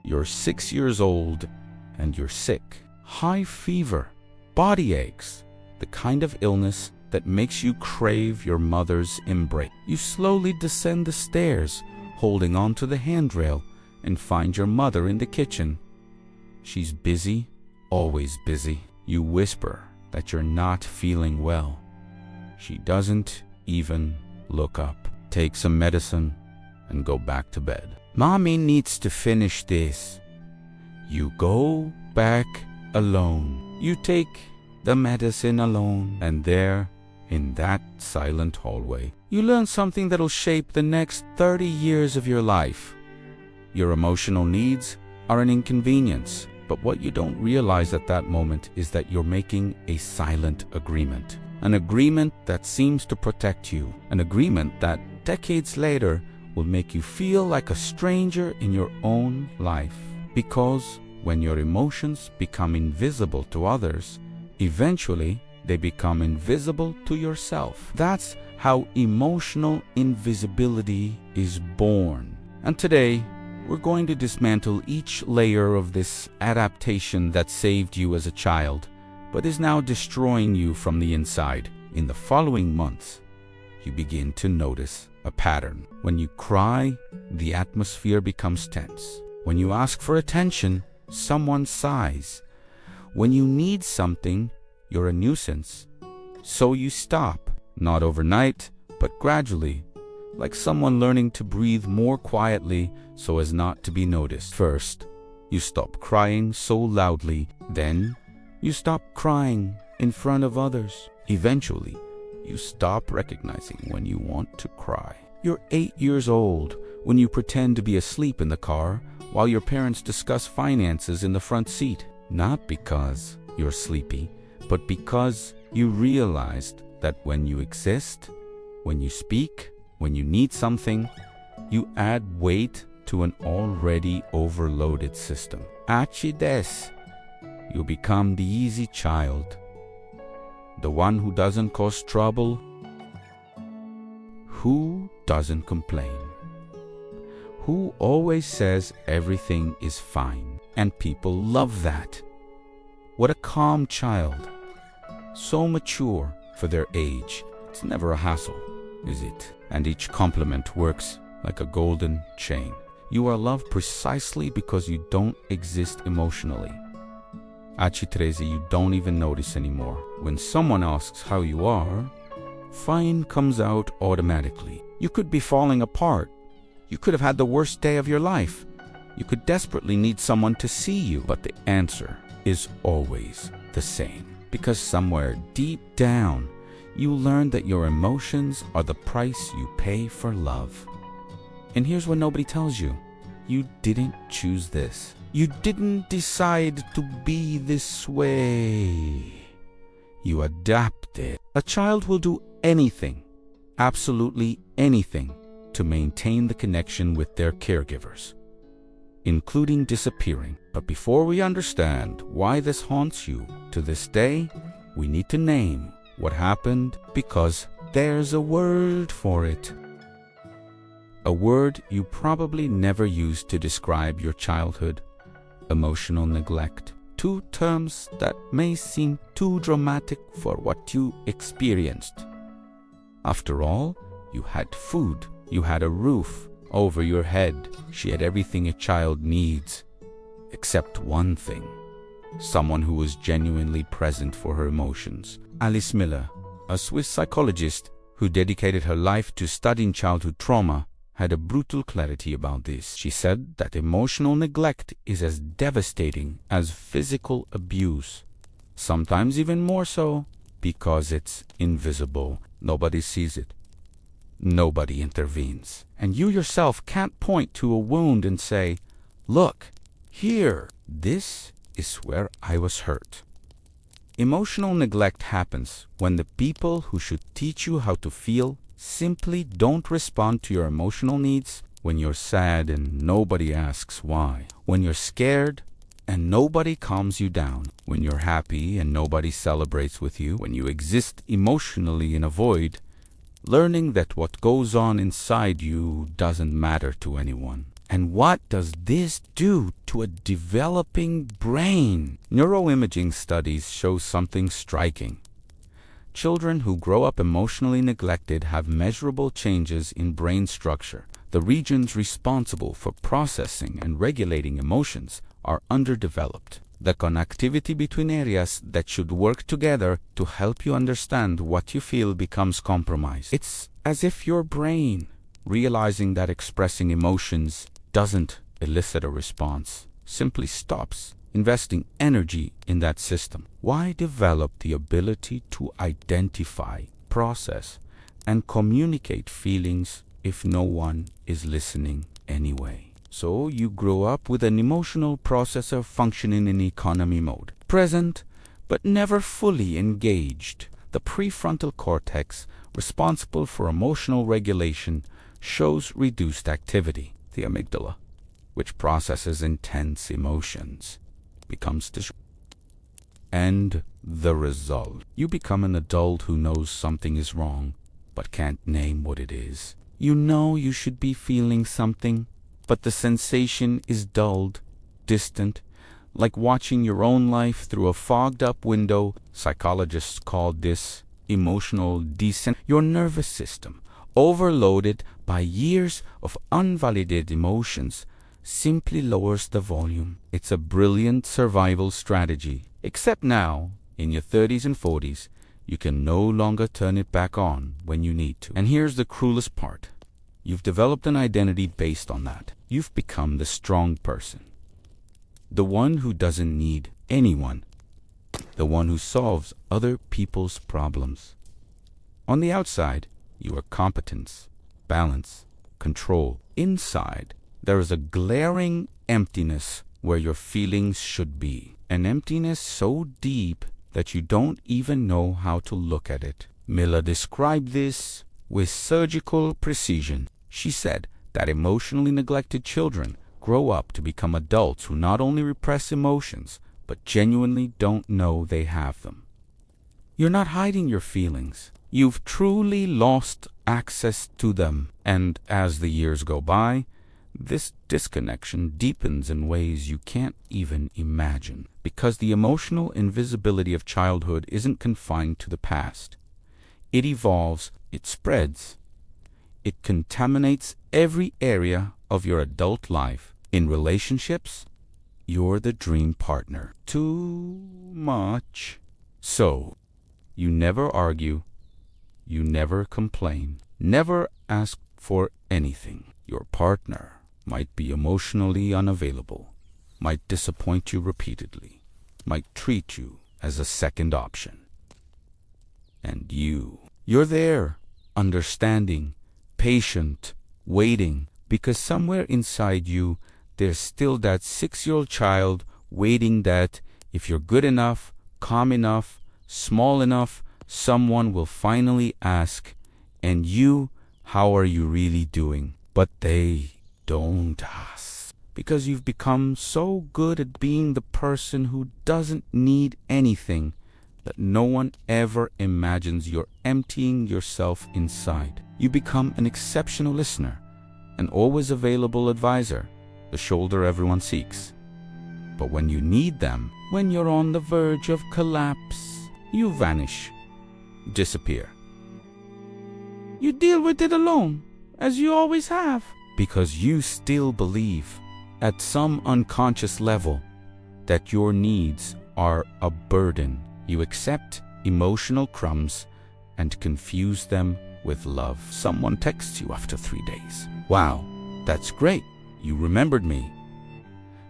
You're 6 years old and you're sick. High fever, body aches, the kind of illness that makes you crave your mother's embrace. You slowly descend the stairs, holding onto the handrail, and find your mother in the kitchen. She's busy, always busy. You whisper that you're not feeling well. She doesn't even look up. Take some medicine and go back to bed. Mommy needs to finish this. You go back alone. You take the medicine alone, and there, in that silent hallway, you learn something that'll shape the next 30 years of your life. Your emotional needs are an inconvenience, but what you don't realize at that moment is that you're making a silent agreement. An agreement that seems to protect you. An agreement that, decades later, will make you feel like a stranger in your own life. Because when your emotions become invisible to others, eventually they become invisible to yourself. That's how emotional invisibility is born. And today, we're going to dismantle each layer of this adaptation that saved you as a child, but is now destroying you from the inside. In the following months, you begin to notice a pattern. When you cry, the atmosphere becomes tense. When you ask for attention, someone sighs. When you need something, you're a nuisance. So you stop, not overnight, but gradually, like someone learning to breathe more quietly so as not to be noticed. First, you stop crying so loudly. Then, you stop crying in front of others. Eventually, you stop recognizing when you want to cry. You're 8 years old when you pretend to be asleep in the car while your parents discuss finances in the front seat. Not because you're sleepy, but because you realized that when you exist, when you speak, when you need something, you add weight to an already overloaded system. Achi desu. You become the easy child, the one who doesn't cause trouble, who doesn't complain, who always says everything is fine, and people love that. What a calm child, so mature for their age. It's never a hassle, is it? And each compliment works like a golden chain. You are loved precisely because you don't exist emotionally. Achi Teresa, you don't even notice anymore. When someone asks how you are, fine comes out automatically. You could be falling apart. You could have had the worst day of your life. You could desperately need someone to see you, but the answer is always the same. Because somewhere deep down, you learn that your emotions are the price you pay for love. And here's what nobody tells you. You didn't choose this. You didn't decide to be this way. You adapted. A child will do anything, absolutely anything, to maintain the connection with their caregivers, including disappearing. But before we understand why this haunts you to this day, we need to name what happened, because there's a word for it. A word you probably never used to describe your childhood: emotional neglect. Two terms that may seem too dramatic for what you experienced. After all, you had food, you had a roof over your head. She had everything a child needs, except one thing: someone who was genuinely present for her emotions. Alice Miller, a Swiss psychologist who dedicated her life to studying childhood trauma, had a brutal clarity about this. She said that emotional neglect is as devastating as physical abuse, sometimes even more so, because it's invisible. Nobody sees it. Nobody intervenes. And you yourself can't point to a wound and say, "Look, here, this is where I was hurt." Emotional neglect happens when the people who should teach you how to feel simply don't respond to your emotional needs. When you're sad and nobody asks why. When you're scared and nobody calms you down. When you're happy and nobody celebrates with you. When you exist emotionally in a void, learning that what goes on inside you doesn't matter to anyone. And what does this do to a developing brain? Neuroimaging studies show something striking. Children who grow up emotionally neglected have measurable changes in brain structure. The regions responsible for processing and regulating emotions are underdeveloped. The connectivity between areas that should work together to help you understand what you feel becomes compromised. It's as if your brain, realizing that expressing emotions doesn't elicit a response, simply stops investing energy in that system. Why develop the ability to identify, process, and communicate feelings if no one is listening anyway? So you grow up with an emotional processor functioning in economy mode, present but never fully engaged. The prefrontal cortex, responsible for emotional regulation, shows reduced activity. The amygdala, which processes intense emotions, becomes disrupted. And the result: you become an adult who knows something is wrong, but can't name what it is. You know you should be feeling something, but the sensation is dulled, distant, like watching your own life through a fogged-up window. Psychologists call this emotional descent. Your nervous system, overloaded by years of unvalidated emotions, simply lowers the volume. It's a brilliant survival strategy. Except now, in your 30s and 40s, you can no longer turn it back on when you need to. And here's the cruelest part. You've developed an identity based on that. You've become the strong person, the one who doesn't need anyone, the one who solves other people's problems. On the outside, you are competence, balance, control. Inside, there is a glaring emptiness where your feelings should be. An emptiness so deep that you don't even know how to look at it. Miller described this with surgical precision. She said that emotionally neglected children grow up to become adults who not only repress emotions, but genuinely don't know they have them. You're not hiding your feelings. You've truly lost access to them. And as the years go by, this disconnection deepens in ways you can't even imagine. Because the emotional invisibility of childhood isn't confined to the past. It evolves, it spreads, it contaminates every area of your adult life. In relationships, you're the dream partner. Too much. So, you never argue, you never complain, never ask for anything. Your partner might be emotionally unavailable, might disappoint you repeatedly, might treat you as a second option. And you're there, understanding, patient, waiting, because somewhere inside you, there's still that 6-year-old child waiting that if you're good enough, calm enough, small enough, someone will finally ask, and you, how are you really doing? But they don't ask, because you've become so good at being the person who doesn't need anything that no one ever imagines you're emptying yourself inside. You become an exceptional listener, an always available advisor, the shoulder everyone seeks. But when you need them, when you're on the verge of collapse, you vanish, disappear. You deal with it alone, as you always have. Because you still believe, at some unconscious level, that your needs are a burden. You accept emotional crumbs and confuse them with love. Someone texts you after 3 days. Wow, that's great. You remembered me.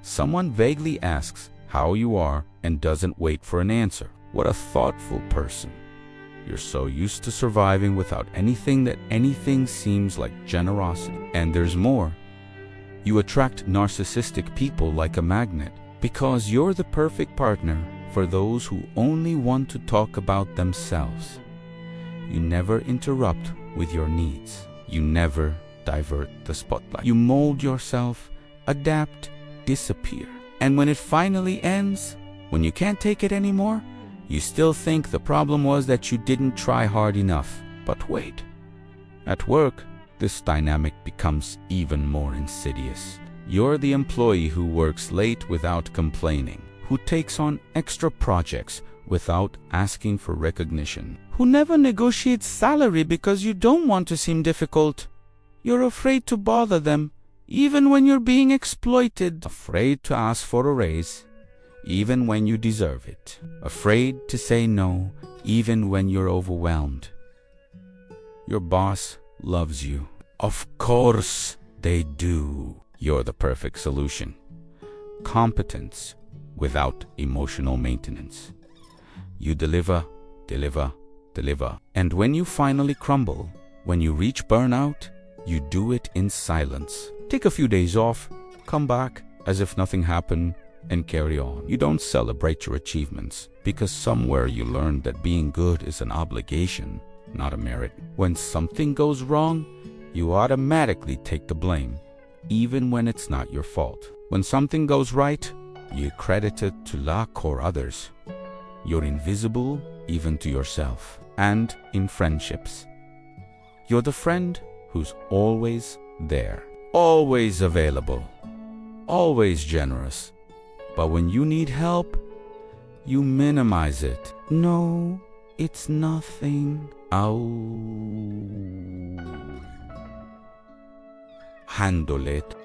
Someone vaguely asks how you are and doesn't wait for an answer. What a thoughtful person. You're so used to surviving without anything that anything seems like generosity. And there's more. You attract narcissistic people like a magnet because you're the perfect partner for those who only want to talk about themselves. You never interrupt with your needs. You never divert the spotlight. You mold yourself, adapt, disappear. And when it finally ends, when you can't take it anymore, you still think the problem was that you didn't try hard enough. But wait. At work, this dynamic becomes even more insidious. You're the employee who works late without complaining, who takes on extra projects without asking for recognition, who never negotiates salary because you don't want to seem difficult. You're afraid to bother them, even when you're being exploited, afraid to ask for a raise, even when you deserve it, afraid to say no, even when you're overwhelmed. Your boss loves you. Of course they do. You're the perfect solution. Competence without emotional maintenance. You deliver, deliver, deliver. And when you finally crumble, when you reach burnout, you do it in silence. Take a few days off, come back as if nothing happened, and carry on. You don't celebrate your achievements because somewhere you learned that being good is an obligation, not a merit. When something goes wrong, you automatically take the blame, even when it's not your fault. When something goes right, you credit it to luck or others. You're invisible even to yourself. And in friendships, you're the friend who's always there, always available, always generous. But when you need help, you minimize it. No, it's nothing. I'll handle it.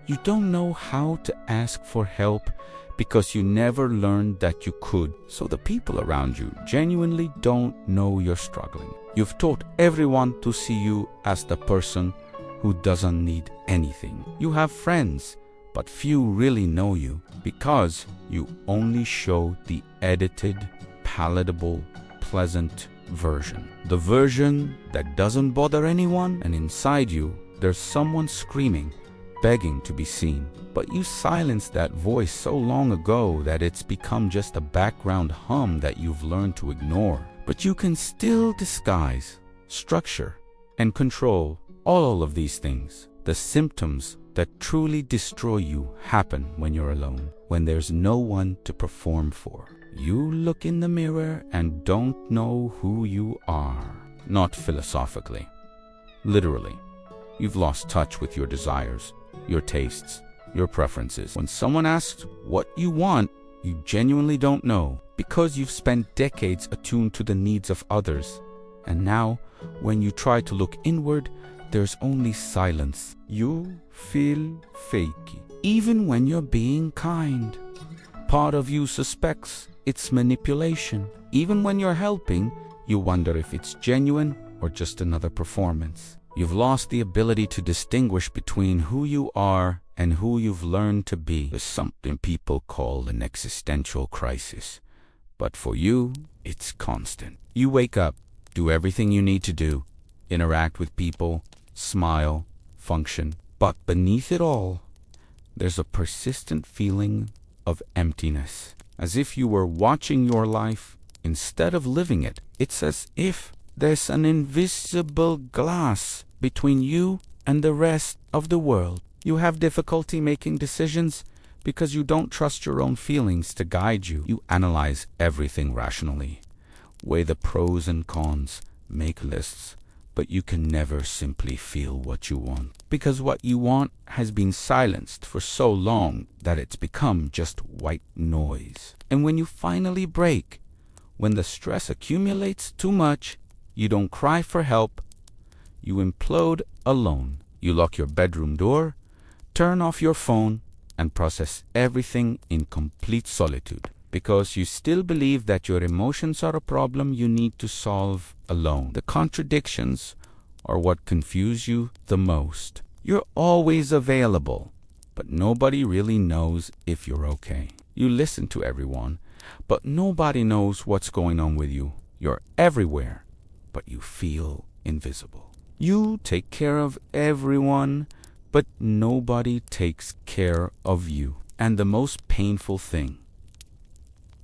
You don't know how to ask for help because you never learned that you could. So the people around you genuinely don't know you're struggling. You've taught everyone to see you as the person who doesn't need anything. You have friends, but few really know you because you only show the edited, palatable, pleasant version. The version that doesn't bother anyone, and inside you, there's someone screaming, begging to be seen. But you silenced that voice so long ago that it's become just a background hum that you've learned to ignore. But you can still disguise, structure, and control all of these things. The symptoms that truly destroy you happen when you're alone, when there's no one to perform for. You look in the mirror and don't know who you are. Not philosophically. Literally. You've lost touch with your desires, your tastes, your preferences. When someone asks what you want, you genuinely don't know because you've spent decades attuned to the needs of others. And now, when you try to look inward, there's only silence. You feel fakey, even when you're being kind. Part of you suspects it's manipulation. Even when you're helping, you wonder if it's genuine or just another performance. You've lost the ability to distinguish between who you are and who you've learned to be. There's something people call an existential crisis. But for you, it's constant. You wake up, do everything you need to do, interact with people, smile, function. But beneath it all, there's a persistent feeling of emptiness. As if you were watching your life instead of living it. It's as if there's an invisible glass between you and the rest of the world. You have difficulty making decisions because you don't trust your own feelings to guide you. You analyze everything rationally, weigh the pros and cons, make lists, but you can never simply feel what you want. Because what you want has been silenced for so long that it's become just white noise. And when you finally break, when the stress accumulates too much, you don't cry for help, you implode alone. You lock your bedroom door, turn off your phone, and process everything in complete solitude. Because you still believe that your emotions are a problem you need to solve alone. The contradictions are what confuse you the most. You're always available, but nobody really knows if you're okay. You listen to everyone, but nobody knows what's going on with you. You're everywhere, but you feel invisible. You take care of everyone, but nobody takes care of you. And the most painful thing,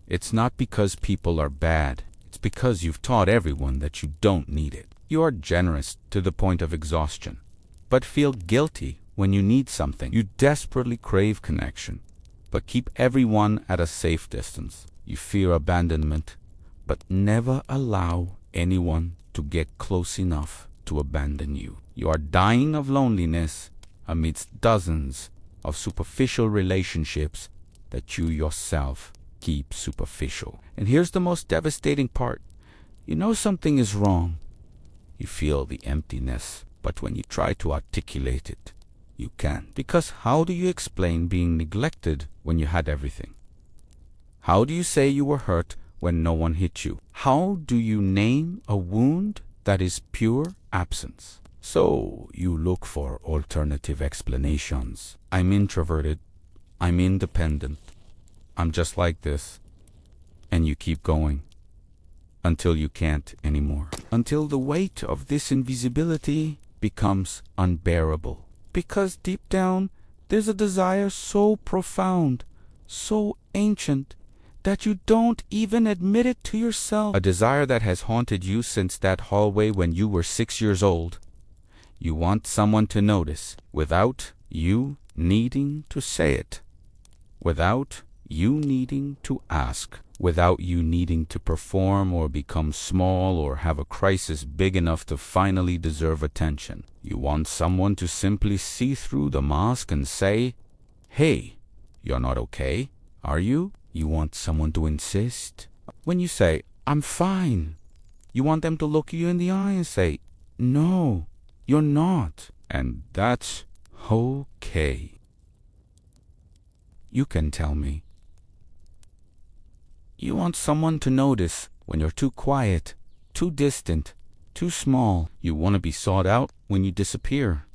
it's not because people are bad. It's because you've taught everyone that you don't need it. You are generous to the point of exhaustion, but feel guilty when you need something. You desperately crave connection, but keep everyone at a safe distance. You fear abandonment, but never allow anyone to get close enough to abandon you. You are dying of loneliness, amidst dozens of superficial relationships that you yourself keep superficial. And here's the most devastating part. You know something is wrong. You feel the emptiness, but when you try to articulate it, you can't. Because how do you explain being neglected when you had everything? How do you say you were hurt when no one hit you? How do you name a wound that is pure absence? So you look for alternative explanations. I'm introverted. I'm independent. I'm just like this. And you keep going until you can't anymore. Until the weight of this invisibility becomes unbearable. Because deep down, there's a desire so profound, so ancient, that you don't even admit it to yourself. A desire that has haunted you since that hallway when you were 6 years old. You want someone to notice without you needing to say it, without you needing to ask, without you needing to perform or become small or have a crisis big enough to finally deserve attention. You want someone to simply see through the mask and say, "Hey, you're not okay, are you?" You want someone to insist. When you say, "I'm fine," you want them to look you in the eye and say, "No, you're not." And that's okay. You can tell me. You want someone to notice when you're too quiet, too distant, too small. You want to be sought out when you disappear.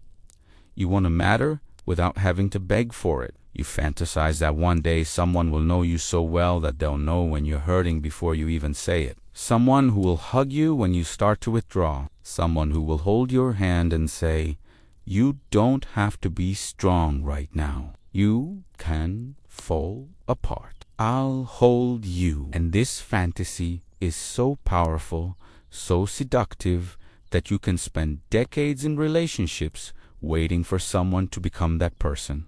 You want to matter without having to beg for it. You fantasize that one day someone will know you so well that they'll know when you're hurting before you even say it. Someone who will hug you when you start to withdraw. Someone who will hold your hand and say, "You don't have to be strong right now. You can fall apart. I'll hold you." And this fantasy is so powerful, so seductive, that you can spend decades in relationships waiting for someone to become that person.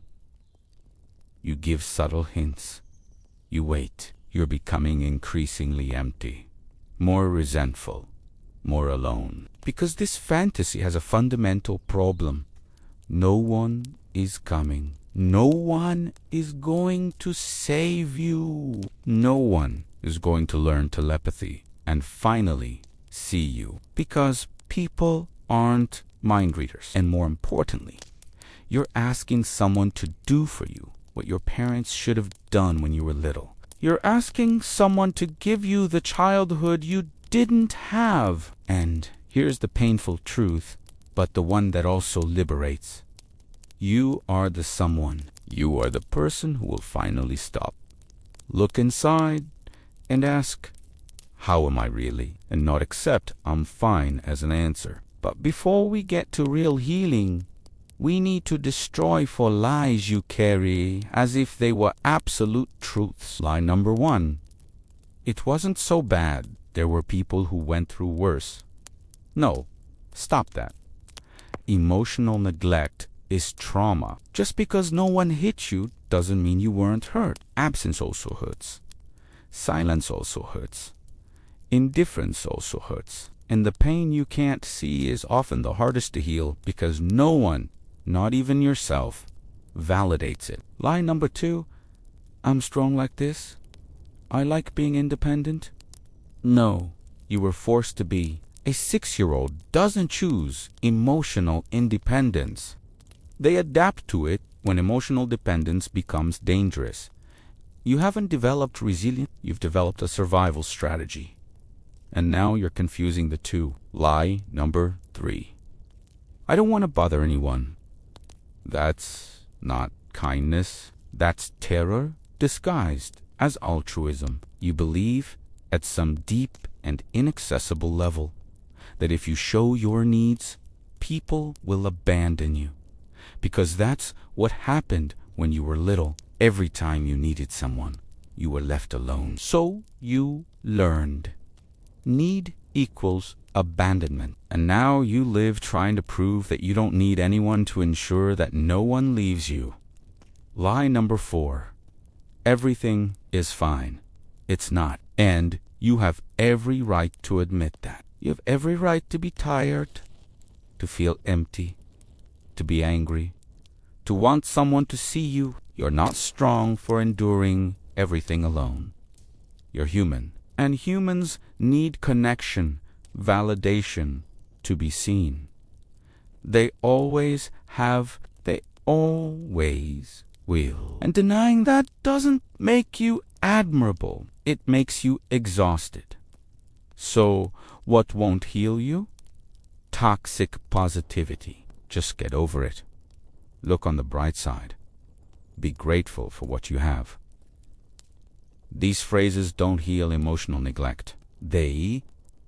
You give subtle hints. You wait. You're becoming increasingly empty, more resentful, more alone. Because this fantasy has a fundamental problem. No one is coming. No one is going to save you. No one is going to learn telepathy and finally see you. Because people aren't mind readers. And more importantly, you're asking someone to do for you what your parents should have done when you were little. You're asking someone to give you the childhood you didn't have. And here's the painful truth, but the one that also liberates. You are the someone. You are the person who will finally stop, look inside, and ask, "How am I really?" and not accept "I'm fine" as an answer. But before we get to real healing, we need to destroy 4 lies you carry as if they were absolute truths. Lie number 1. It wasn't so bad. There were people who went through worse. No, stop that. Emotional neglect is trauma. Just because no one hit you doesn't mean you weren't hurt. Absence also hurts. Silence also hurts. Indifference also hurts. And the pain you can't see is often the hardest to heal because no one, not even yourself, validates it. Lie number 2. I'm strong like this. I like being independent. No, you were forced to be. A 6-year-old doesn't choose emotional independence. They adapt to it when emotional dependence becomes dangerous. You haven't developed resilience, you've developed a survival strategy. And now you're confusing the two. Lie number 3. I don't want to bother anyone. That's not kindness. That's terror disguised as altruism. You believe at some deep and inaccessible level that if you show your needs, people will abandon you. Because that's what happened when you were little. Every time you needed someone, you were left alone. So you learned. Need equals abandonment. And now you live trying to prove that you don't need anyone to ensure that no one leaves you. Lie number 4. Everything is fine. It's not. And you have every right to admit that. You have every right to be tired, to feel empty, to be angry, to want someone to see you. You're not strong for enduring everything alone. You're human, and humans need connection, validation, to be seen. They always have, they always will. And denying that doesn't make you admirable. It makes you exhausted. So, what won't heal you? Toxic positivity. Just get over it. Look on the bright side. Be grateful for what you have. These phrases don't heal emotional neglect. They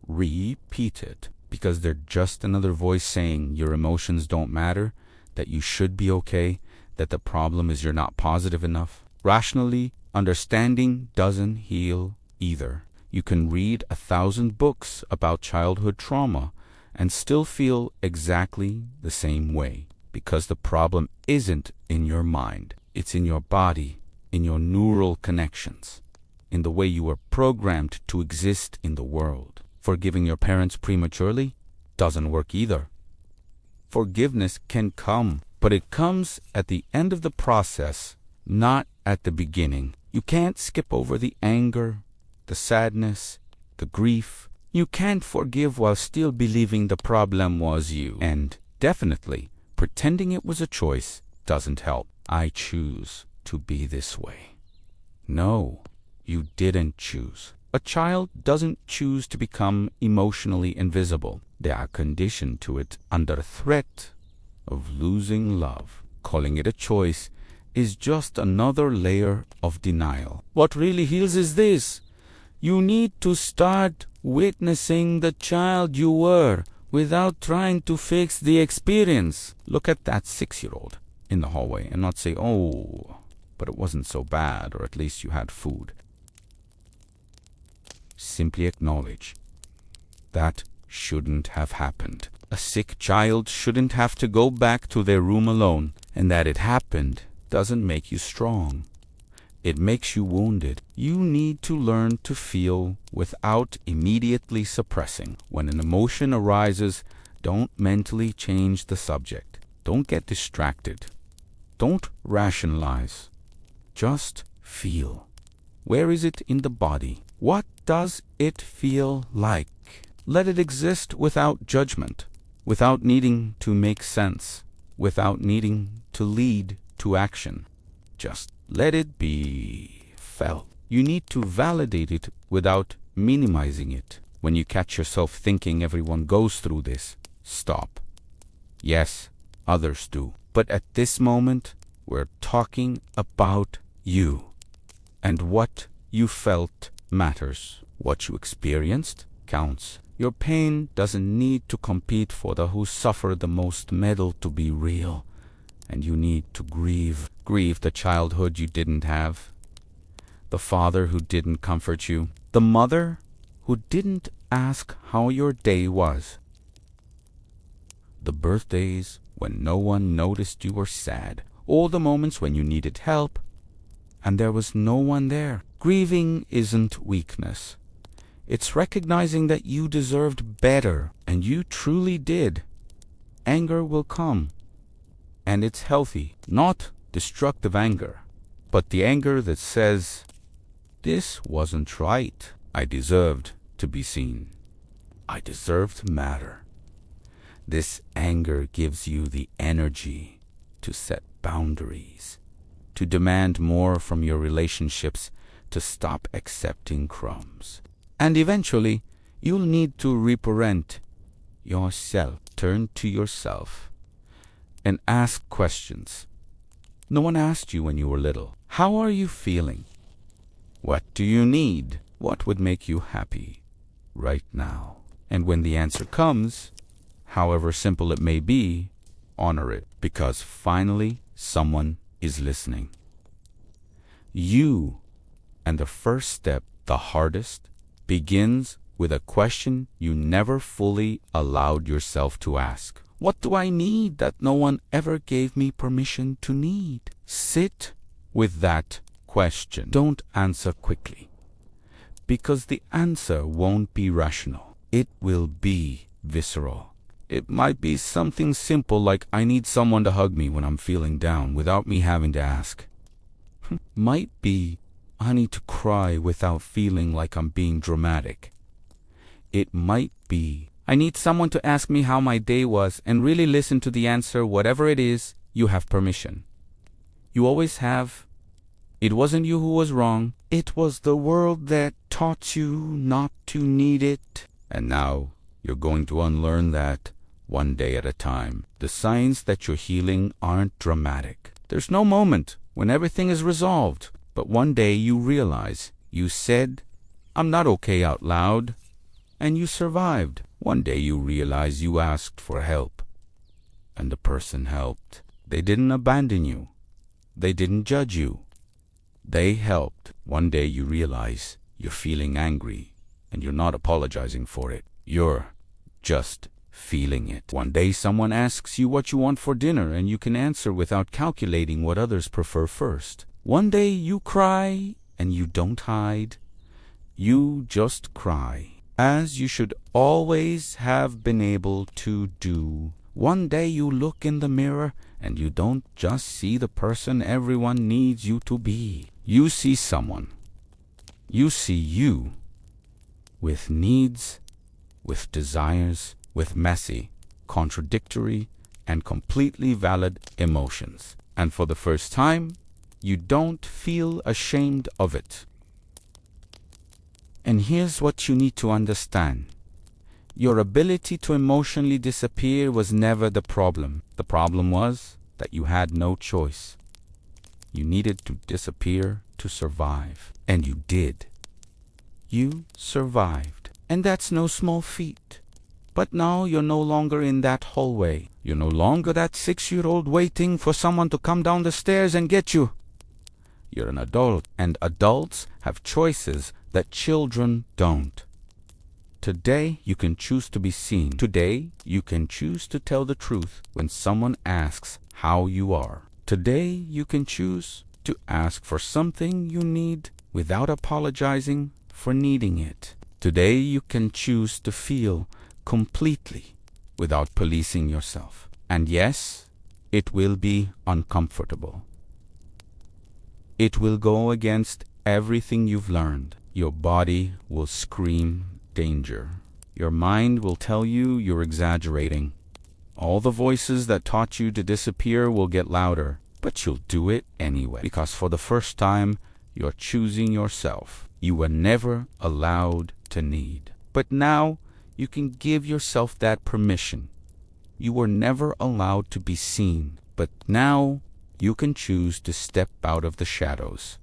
repeat it because they're just another voice saying your emotions don't matter, that you should be okay, that the problem is you're not positive enough. Rationally, understanding doesn't heal either. You can read 1,000 books about childhood trauma and still feel exactly the same way, because the problem isn't in your mind. It's in your body, in your neural connections, in the way you were programmed to exist in the world. Forgiving your parents prematurely doesn't work either. Forgiveness can come, but it comes at the end of the process, not at the beginning. You can't skip over the anger, the sadness, the grief. You can't forgive while still believing the problem was you. And definitely, pretending it was a choice doesn't help. I choose to be this way. No, you didn't choose. A child doesn't choose to become emotionally invisible. They are conditioned to it under threat of losing love. Calling it a choice is just another layer of denial. What really heals is this. You need to start witnessing the child you were without trying to fix the experience. Look at that 6-year-old in the hallway and not say, oh, but it wasn't so bad, or at least you had food. Simply acknowledge that shouldn't have happened. A sick child shouldn't have to go back to their room alone, and that it happened doesn't make you strong. It makes you wounded. You need to learn to feel without immediately suppressing. When an emotion arises, don't mentally change the subject. Don't get distracted. Don't rationalize. Just feel. Where is it in the body? What does it feel like? Let it exist without judgment, without needing to make sense, without needing to lead to action. Just let it be felt. You need to validate it without minimizing it. When you catch yourself thinking everyone goes through this, stop. Yes, others do. But at this moment, we're talking about you. And what you felt matters. What you experienced counts. Your pain doesn't need to compete for the who suffered the most medal to be real. And you need to grieve. Grieve the childhood you didn't have, the father who didn't comfort you, the mother who didn't ask how your day was, the birthdays when no one noticed you were sad, all the moments when you needed help and there was no one there. Grieving isn't weakness. It's recognizing that you deserved better, and you truly did. Anger will come, and it's healthy, not destructive anger, but the anger that says, this wasn't right. I deserved to be seen. I deserve to matter. This anger gives you the energy to set boundaries, to demand more from your relationships, to stop accepting crumbs. And eventually, you'll need to reparent yourself. Turn to yourself and ask questions. No one asked you when you were little. How are you feeling? What do you need? What would make you happy right now? And when the answer comes, however simple it may be, honor it, because finally someone is listening. You, and the first step, the hardest, begins with a question you never fully allowed yourself to ask. What do I need that no one ever gave me permission to need? Sit with that question. Don't answer quickly, because the answer won't be rational. It will be visceral. It might be something simple like I need someone to hug me when I'm feeling down without me having to ask. Might be I need to cry without feeling like I'm being dramatic. It might be I need someone to ask me how my day was and really listen to the answer. Whatever it is, you have permission. You always have. It wasn't you who was wrong. It was the world that taught you not to need it. And now you're going to unlearn that one day at a time. The signs that you're healing aren't dramatic. There's no moment when everything is resolved. But one day you realize you said, "I'm not okay" out loud, and you survived. One day you realize you asked for help, and the person helped. They didn't abandon you. They didn't judge you. They helped. One day you realize you're feeling angry, and you're not apologizing for it. You're just feeling it. One day someone asks you what you want for dinner, and you can answer without calculating what others prefer first. One day you cry, and you don't hide. You just cry, as you should always have been able to do. One day you look in the mirror, and you don't just see the person everyone needs you to be. You see someone. You see you, with needs, with desires, with messy, contradictory, and completely valid emotions. And for the first time, you don't feel ashamed of it. And here's what you need to understand. Your ability to emotionally disappear was never the problem. The problem was that you had no choice. You needed to disappear to survive. And you did. You survived. And that's no small feat. But now you're no longer in that hallway. You're no longer that 6-year-old waiting for someone to come down the stairs and get you. You're an adult, and adults have choices that children don't. Today, you can choose to be seen. Today, you can choose to tell the truth when someone asks how you are. Today, you can choose to ask for something you need without apologizing for needing it. Today, you can choose to feel completely without policing yourself. And yes, it will be uncomfortable. It will go against everything you've learned. Your body will scream danger. Your mind will tell you you're exaggerating. All the voices that taught you to disappear will get louder, but you'll do it anyway, because for the first time, you're choosing yourself. You were never allowed to need. But now, you can give yourself that permission. You were never allowed to be seen, but now you can choose to step out of the shadows.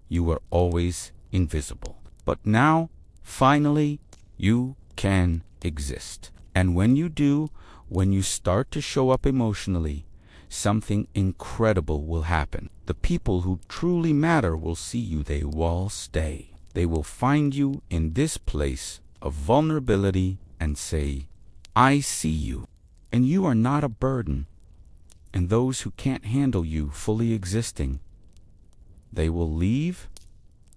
You were always invisible. But now, finally, you can exist. And when you do, when you start to show up emotionally, something incredible will happen. The people who truly matter will see you. They will stay. They will find you in this place of vulnerability and say, "I see you, and you are not a burden." And those who can't handle you fully existing, they will leave,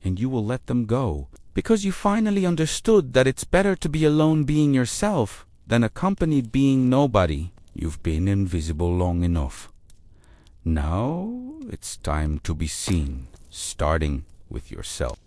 and you will let them go, because you finally understood that it's better to be alone being yourself than accompanied being nobody. You've been invisible long enough. Now it's time to be seen, starting with yourself.